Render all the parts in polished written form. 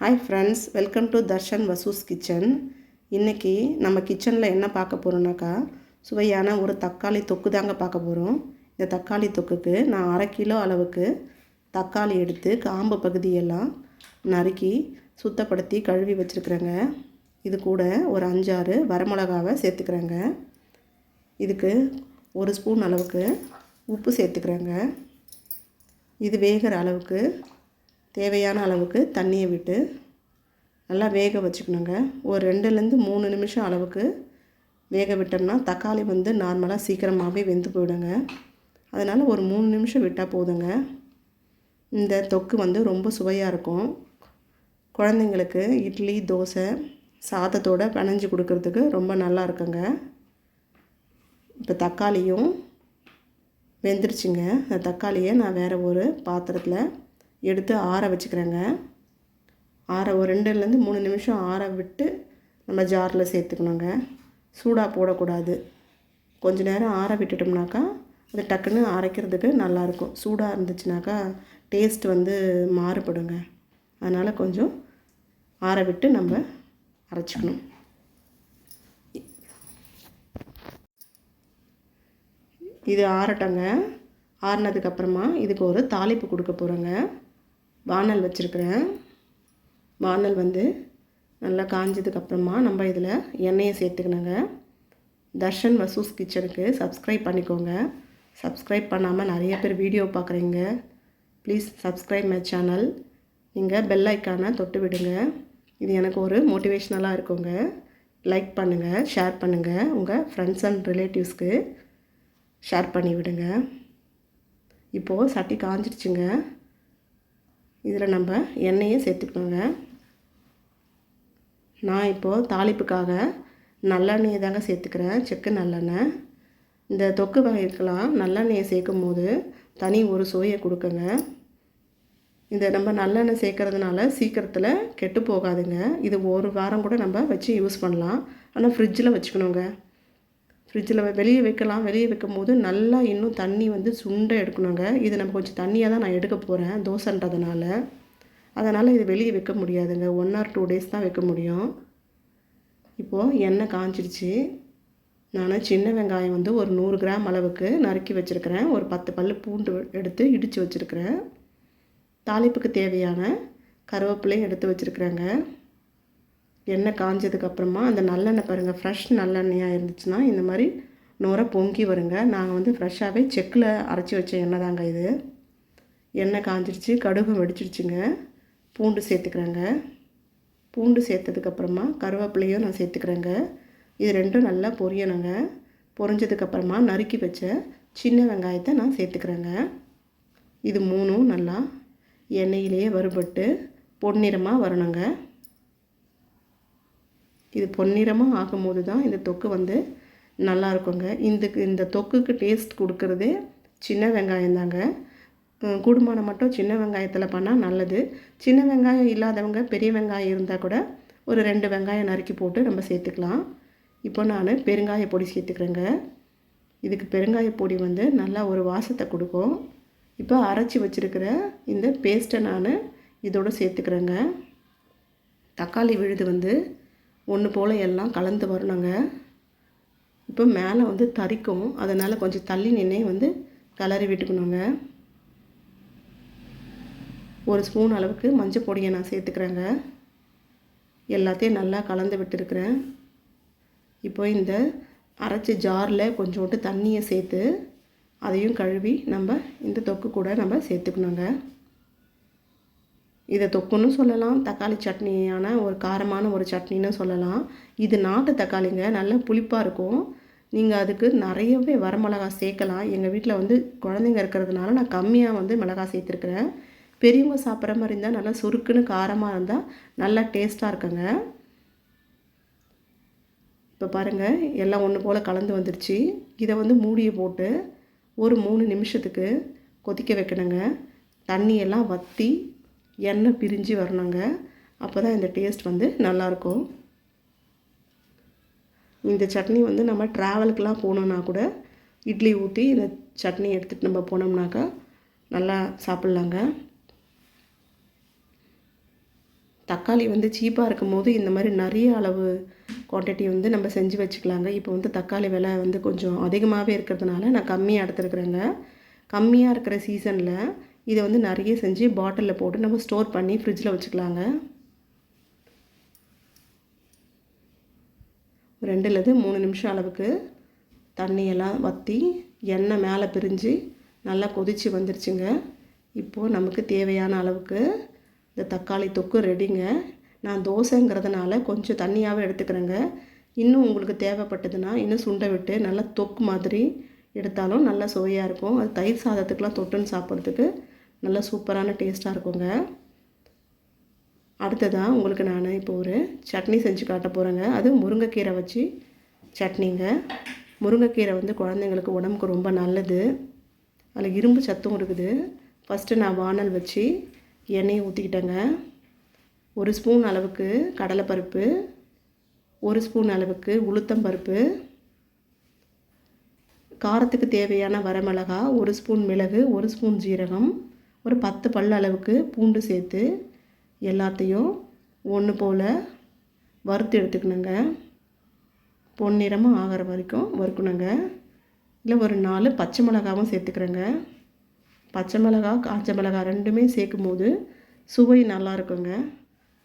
Hi friends, welcome to Darshan Vasu's kitchen. இன்றைக்கி நம்ம கிச்சனில் என்ன பார்க்க போகிறோம்னாக்கா, சுவையான ஒரு தக்காளி தொக்கு தாங்க பார்க்க போகிறோம். இந்த தக்காளி தொக்குக்கு நான் 1/2 கிலோ அளவுக்கு தக்காளி எடுத்து காம்பு பகுதியெல்லாம் நறுக்கி சுத்தப்படுத்தி கழுவி வச்சுருக்குறேங்க. இது கூட ஒரு 5-6 வரமிளகாவை சேர்த்துக்கிறேங்க. இதுக்கு 1 ஸ்பூன் அளவுக்கு உப்பு சேர்த்துக்கிறேங்க. இது வேகிற அளவுக்கு தேவையான அளவுக்கு தண்ணியை விட்டு நல்லா வேக வச்சுக்கணுங்க. ஒரு 2-3 நிமிஷம் அளவுக்கு வேக விட்டோம்னா தக்காளி நார்மலாக சீக்கிரமாகவே வெந்து போயிடுங்க. அதனால் ஒரு 3 நிமிஷம் விட்டால் போதுங்க. இந்த தொக்கு ரொம்ப சுவையாக இருக்கும். குழந்தைங்களுக்கு இட்லி, தோசை, சாதத்தோடு பிணைஞ்சு கொடுக்கறதுக்கு ரொம்ப நல்லா இருக்குங்க. இப்போ தக்காளியும் வெந்துருச்சுங்க. அந்த தக்காளியை நான் வேறு ஒரு பாத்திரத்தில் எடுத்து ஆற வச்சுக்கிறேங்க. ஒரு 2-3 நிமிஷம் ஆற விட்டு நம்ம ஜாரில் சேர்த்துக்கணுங்க. சூடாக போடக்கூடாது. கொஞ்சம் நேரம் ஆற விட்டுட்டோம்னாக்கா அது டக்குன்னு அரைக்கிறதுக்கு நல்லாயிருக்கும். சூடாக இருந்துச்சுனாக்கா டேஸ்ட் மாறுபடுங்க. அதனால் கொஞ்சம் ஆற விட்டு நம்ம அரைச்சிக்கணும். இது ஆறட்டங்க. ஆறினதுக்கப்புறமா இதுக்கு ஒரு தாளிப்பு கொடுக்க போகிறேங்க. வானல் வச்சுருக்கிறேன். வானல் நல்லா காஞ்சதுக்கப்புறமா நம்ம இதில் எண்ணெயை சேர்த்துக்கணுங்க. தர்ஷன் வசூஸ் கிச்சனுக்கு சப்ஸ்கிரைப் பண்ணிக்கோங்க. சப்ஸ்கிரைப் பண்ணாமல் நிறைய பேர் வீடியோ பார்க்குறீங்க. Please subscribe my channel. நீங்கள் பெல் ஐக்கானை தொட்டு விடுங்க. இது எனக்கு ஒரு மோட்டிவேஷ்னலாக இருக்குங்க. லைக் பண்ணுங்கள், ஷேர் பண்ணுங்கள். உங்கள் ஃப்ரெண்ட்ஸ் அண்ட் ரிலேட்டிவ்ஸ்க்கு ஷேர் பண்ணி விடுங்க. இப்போது சட்டி காஞ்சிடுச்சுங்க. இதில் நம்ம எண்ணெயை சேர்த்துக்கணுங்க. நான் இப்போது தாளிப்புக்காக நல்லெண்ணெயை தாங்க சேர்த்துக்கிறேன். செக்கு நல்லெண்ணெய். இந்த தொக்கு வகைக்கெல்லாம் நல்லெண்ணெயை சேர்க்கும் போது தனி ஒரு சுவையை கொடுக்குங்க. இதை நம்ம நல்லெண்ணெய் சேர்க்கறதுனால சீக்கிரத்தில் கெட்டு போகாதுங்க. இது ஒரு வாரம் கூட நம்ம வச்சு யூஸ் பண்ணலாம். ஆனால் ஃப்ரிட்ஜில் வச்சுக்கணுங்க. ஃப்ரிட்ஜில் வெளியே வைக்கலாம். வெளியே வைக்கும் போது நல்லா இன்னும் தண்ணி சுண்டை எடுக்கணுங்க. இது நம்ம கொஞ்சம் தண்ணியாக தான் நான் எடுக்க போகிறேன் தோசைன்றதுனால. அதனால் இது வெளியே வைக்க முடியாதுங்க. 1 or 2 days தான் வைக்க முடியும். இப்போது எண்ணெய் காஞ்சிடுச்சு. நான் சின்ன வெங்காயம் ஒரு 100 கிராம் அளவுக்கு நறுக்கி வச்சுருக்கிறேன். ஒரு 10 பல் பூண்டு எடுத்து இடித்து வச்சுருக்கிறேன். தாளிப்புக்கு தேவையான கருவேப்பிலையும் எடுத்து வச்சுருக்குறேங்க. எண்ணெய் காஞ்சதுக்கப்புறமா அந்த நல்லெண்ணெய் பாருங்கள், ஃப்ரெஷ் நல்லெண்ணெயாக இருந்துச்சுன்னா இந்த மாதிரி நுரை பொங்கி வருங்க. நாங்கள் ஃப்ரெஷ்ஷாகவே செக்கில் அரைச்சி வச்ச எண்ணெய் தாங்க இது. எண்ணெய் காஞ்சிடுச்சு, கடுகு வெடிச்சிடுச்சுங்க. பூண்டு சேர்த்துக்கிறேங்க. பூண்டு சேர்த்ததுக்கப்புறமா கருவேப்பிலையும் நான் சேர்த்துக்கிறேங்க. இது ரெண்டும் நல்லா பொரியணுங்க. பொரிஞ்சதுக்கப்புறமா நறுக்கி வச்ச சின்ன வெங்காயத்தை நான் சேர்த்துக்கிறேங்க. இது 3ம் நல்லா எண்ணெயிலேயே வறுபட்டு பொன்னிறமாக வரணுங்க. இது பொன்னிறமாக ஆகும்போது தான் இந்த தொக்கு நல்லா இருக்குங்க. இந்த தொக்குக்கு டேஸ்ட் கொடுக்குறதே சின்ன வெங்காயம் தாங்க. கூடுமானம் மட்டும் சின்ன வெங்காயத்தில் பண்ணால் நல்லது. சின்ன வெங்காயம் இல்லாதவங்க பெரிய வெங்காயம் இருந்தால் கூட ஒரு 2 வெங்காயம் நறுக்கி போட்டு நம்ம சேர்த்துக்கலாம். இப்போ நான் பெருங்காய பொடி சேர்த்துக்கிறேங்க. இதுக்கு பெருங்காய பொடி நல்லா ஒரு வாசத்தை கொடுக்கும். இப்போ அரைச்சி வச்சுருக்கிற இந்த பேஸ்ட்டை நான் இதோடு சேர்த்துக்கிறேங்க. தக்காளி விழுது ஒன்று போல் எல்லாம் கலந்து வரணுங்க. இப்போ மேலே தரிக்கும். அதனால் கொஞ்சம் தள்ளி நின்று கிளறி விட்டுக்கணுங்க. 1 ஸ்பூன் அளவுக்கு மஞ்சள் பொடியை நான் சேர்த்துக்கிறேங்க. எல்லாத்தையும் நல்லா கலந்து விட்டுருக்கிறேன். இப்போ இந்த அரைச்சி ஜாரில் கொஞ்சோண்டு தண்ணியை சேர்த்து அதையும் கழுவி நம்ம இந்த தொக்கு கூட நம்ம சேர்த்துக்கணுங்க. இதை தொக்குன்னு சொல்லலாம், தக்காளி சட்னியான ஒரு காரமான ஒரு சட்னின்னு சொல்லலாம். இது நாட்டு தக்காளிங்க, நல்லா புளிப்பாக இருக்கும். நீங்கள் அதுக்கு நிறையவே வரமிளகா சேர்க்கலாம். எங்கள் வீட்டில் குழந்தைங்க இருக்கிறதுனால நான் கம்மியாக மிளகாய் சேர்த்துருக்குறேன். பெரியவங்க சாப்பிட்ற மாதிரி இருந்தால் நல்லா சுருக்குன்னு காரமாக இருந்தால் நல்லா டேஸ்ட்டாக இருக்குங்க. இப்போ பாருங்கள், எல்லாம் ஒன்று போல் கலந்து வந்துடுச்சு. இதை மூடியை போட்டு ஒரு 3 நிமிஷத்துக்கு கொதிக்க வைக்கணுங்க. தண்ணியெல்லாம் வற்றி எண்ணெய் பிரிஞ்சு வரணுங்க. அப்போ தான் இந்த டேஸ்ட் நல்லாயிருக்கும். இந்த சட்னி நம்ம ட்ராவலுக்கெலாம் போனோன்னா கூட இட்லி ஊற்றி இந்த சட்னி எடுத்துகிட்டு நம்ம போனோம்னாக்கா நல்லா சாப்பிட்லாங்க. தக்காளி வந்து சீப்பாக இருக்கும்போது இந்த மாதிரி நிறைய அளவு குவான்டிட்டி வந்து நம்ம செஞ்சு வச்சுக்கலாங்க. இப்போ வந்து தக்காளி விலை வந்து கொஞ்சம் அதிகமாகவே இருக்கிறதுனால நான் கம்மியாக எடுத்துருக்குறேங்க. கம்மியாக இருக்கிற சீசனில் இதை வந்து நிறைய செஞ்சு பாட்டிலில் போட்டு நம்ம ஸ்டோர் பண்ணி ஃப்ரிட்ஜில் வச்சுக்கலாங்க. 2லேருந்து 3 நிமிஷம் அளவுக்கு தண்ணியெல்லாம் வற்றி எண்ணெய் மேலே பிரிஞ்சு நல்லா கொதித்து வந்துருச்சுங்க. இப்போது நமக்கு தேவையான அளவுக்கு இந்த தக்காளி தொக்கு ரெடிங்க. நான் தோசைங்கிறதுனால கொஞ்சம் தண்ணியாகவே எடுத்துக்கிறேங்க. இன்னும் உங்களுக்கு தேவைப்பட்டதுன்னா இன்னும் சுண்டை விட்டு நல்லா தொக்கு மாதிரி எடுத்தாலும் நல்லா சுவையாக இருக்கும். அது தயிர் சாதத்துக்கெலாம் தொட்டுன்னு சாப்பிட்றதுக்கு நல்லா சூப்பரான டேஸ்ட்டாக இருக்குங்க. அடுத்ததாக உங்களுக்கு நான் இப்போ ஒரு சட்னி செஞ்சு காட்ட போகிறேங்க. அது முருங்கைக்கீரை வச்சு சட்னிங்க. முருங்கைக்கீரை வந்து குழந்தைங்களுக்கு உடம்புக்கு ரொம்ப நல்லது. அதில் இரும்பு சத்தும் இருக்குது. ஃபஸ்ட்டு நான் வானல் வச்சு எண்ணெயை ஊற்றிக்கிட்டேங்க. 1 ஸ்பூன் அளவுக்கு கடலைப்பருப்பு, 1 ஸ்பூன் அளவுக்கு உளுத்தம்பருப்பு, காரத்துக்கு தேவையான வரமிளகா, 1 ஸ்பூன் மிளகு, 1 ஸ்பூன் ஜீரகம், ஒரு 10 பல் அளவுக்கு பூண்டு சேர்த்து எல்லாத்தையும் ஒன்று போல் வறுத்து எடுத்துக்கணுங்க. பொன்னிறமாக ஆகிற வரைக்கும் வறுக்கணுங்க. இல்லை ஒரு 4 பச்சை மிளகாவும் சேர்த்துக்கிறேங்க. பச்சை மிளகா காஞ்ச மிளகா ரெண்டுமே சேர்க்கும் போது சுவை நல்லா இருக்குங்க.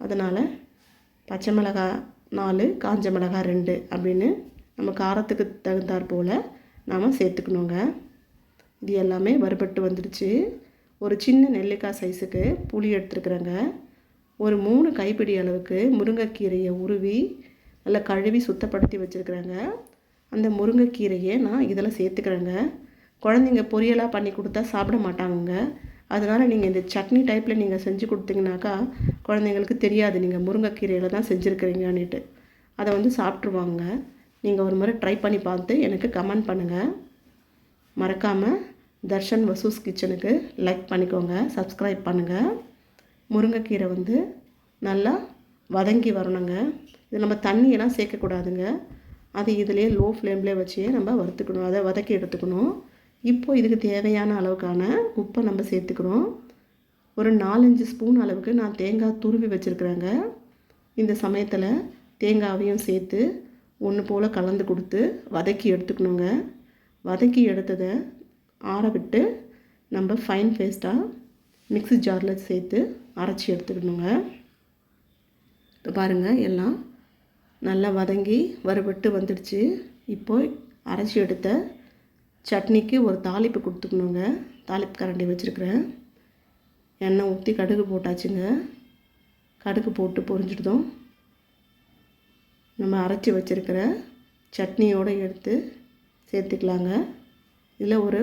அதனால் பச்சை மிளகா 4 காஞ்ச மிளகா 2 அப்படின்னு நம்ம காரத்துக்கு தகுந்தாற் போல் நாம் சேர்த்துக்கணுங்க. இது எல்லாமே வறுபட்டு வந்துடுச்சு. ஒரு சின்ன நெல்லிக்காய் சைஸுக்கு புளி எடுத்துருக்குறேங்க. ஒரு 3 கைப்பிடி அளவுக்கு முருங்கைக்கீரையை உருவி நல்லா கழுவி சுத்தப்படுத்தி வச்சுருக்குறேங்க. அந்த முருங்கைக்கீரையை நான் இதில் சேர்த்துக்கிறேங்க. குழந்தைங்க பொரியலாக பண்ணி கொடுத்தா சாப்பிட மாட்டாங்க. அதனால் நீங்கள் இந்த சட்னி டைப்பில் நீங்கள் செஞ்சு கொடுத்தீங்கனாக்கா குழந்தைங்களுக்கு தெரியாது நீங்கள் முருங்கைக்கீரையில் தான் செஞ்சுருக்கிறீங்கன்னுட்டு. அதை வந்து சாப்பிட்ருவாங்க. நீங்கள் ஒரு முறை ட்ரை பண்ணி பார்த்து எனக்கு கமெண்ட் பண்ணுங்கள். மறக்காமல் தர்ஷன் வசூஸ் கிச்சனுக்கு லைக் பண்ணிக்கோங்க, சப்ஸ்கிரைப் பண்ணுங்கள். முருங்கைக்கீரை வந்து நல்லா வதங்கி வரணுங்க. இது நம்ம தண்ணியெல்லாம் சேர்க்கக்கூடாதுங்க. அது இதிலே லோ ஃப்ளேம்லேயே வச்சு நம்ம வறுத்துக்கணும், அதை வதக்கி எடுத்துக்கணும். இப்போது இதுக்கு தேவையான அளவுக்கான உப்பை நம்ம சேர்த்துக்கிறோம். ஒரு 4-5 ஸ்பூன் அளவுக்கு நான் தேங்காய் துருவி வச்சுருக்குறேங்க. இந்த சமயத்தில் தேங்காவையும் சேர்த்து ஒன்று போல் கலந்து கொடுத்து வதக்கி எடுத்துக்கணுங்க. வதக்கி எடுத்ததை ஆற விட்டு நம்ம ஃபைன் பேஸ்ட்டாக மிக்ஸி ஜாரில் சேர்த்து அரைச்சி எடுத்துக்கணுங்க. இப்போ பாருங்கள் எல்லாம் நல்லா வதங்கி வறுபட்டு வந்துடுச்சு. இப்போது அரைச்சி எடுத்த சட்னிக்கு ஒரு தாளிப்பு கொடுத்துக்கணுங்க. தாளிப்பு கரண்டி வச்சுருக்கிறேன். எண்ணெய் ஊற்றி கடுகு போட்டாச்சுங்க. கடுகு போட்டு பொரிஞ்சிடுதும் நம்ம அரைச்சி வச்சுருக்கிற சட்னியோடு எடுத்து சேர்த்துக்கலாங்க. இதில் ஒரு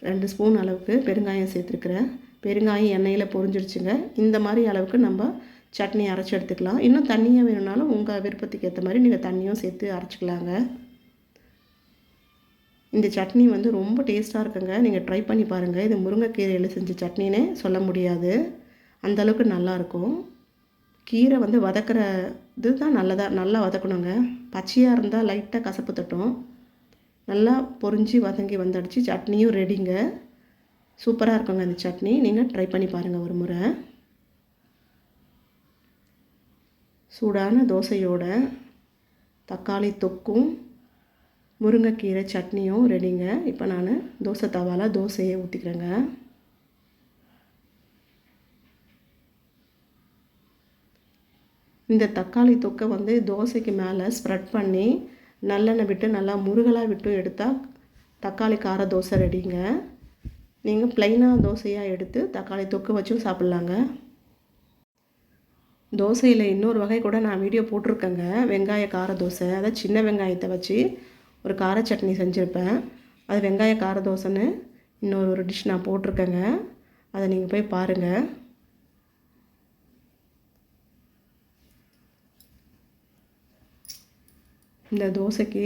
2 ஸ்பூன் அளவுக்கு பெருங்காயம் சேர்த்துருக்குறேன். பெருங்காயம் எண்ணெயில் பொரிஞ்சிடுச்சுங்க. இந்த மாதிரி அளவுக்கு நம்ம சட்னி அரைச்சி எடுத்துக்கலாம். இன்னும் தண்ணியாக வேணும்னாலும் உங்கள் விருப்பத்துக்கு ஏற்ற மாதிரி நீங்கள் தண்ணியும் சேர்த்து அரைச்சிக்கலாங்க. இந்த சட்னி வந்து ரொம்ப டேஸ்ட்டாக இருக்குங்க. நீங்கள் ட்ரை பண்ணி பாருங்கள். இது முருங்கைக்கீரையில் செஞ்ச சட்னினே சொல்ல முடியாது, அந்தளவுக்கு நல்லாயிருக்கும். கீரை வந்து வதக்கிறது தான் நல்லா வதக்கணுங்க. பச்சையாக இருந்தால் லைட்டாக கசப்பு தட்டும். நல்லா பொரிஞ்சு வதங்கி வந்துடுச்சு. சட்னியும் ரெடிங்க. சூப்பராக இருக்குங்க இந்த சட்னி. நீங்கள் ட்ரை பண்ணி பாருங்கள் ஒரு முறை. சூடான தோசையோட தக்காளி தொக்கும் முருங்கைக்கீரை சட்னியும் ரெடிங்க. இப்போ நான் தோசை தவால தோசையை ஊற்றிக்கிறேங்க. இந்த தக்காளி தொக்கை வந்து தோசைக்கு மேலே ஸ்ப்ரெட் பண்ணி நல்லெண்ணெய் விட்டு நல்லா முருகலாக விட்டு எடுத்தால் தக்காளி கார தோசை ரெடிங்க. நீங்கள் ப்ளைனாக தோசையாக எடுத்து தக்காளி தொக்கு வச்சும் சாப்பிட்லாங்க. தோசையில் இன்னொரு வகை கூட நான் வீடியோ போட்டிருக்கேங்க. வெங்காய கார தோசை. அதாவது சின்ன வெங்காயத்தை வச்சு ஒரு கார சட்னி செஞ்சுருப்பேன். அது வெங்காய கார தோசைன்னு இன்னொரு டிஷ் நான் போட்டிருக்கேங்க. அதை நீங்கள் போய் பாருங்கள். இந்த தோசைக்கு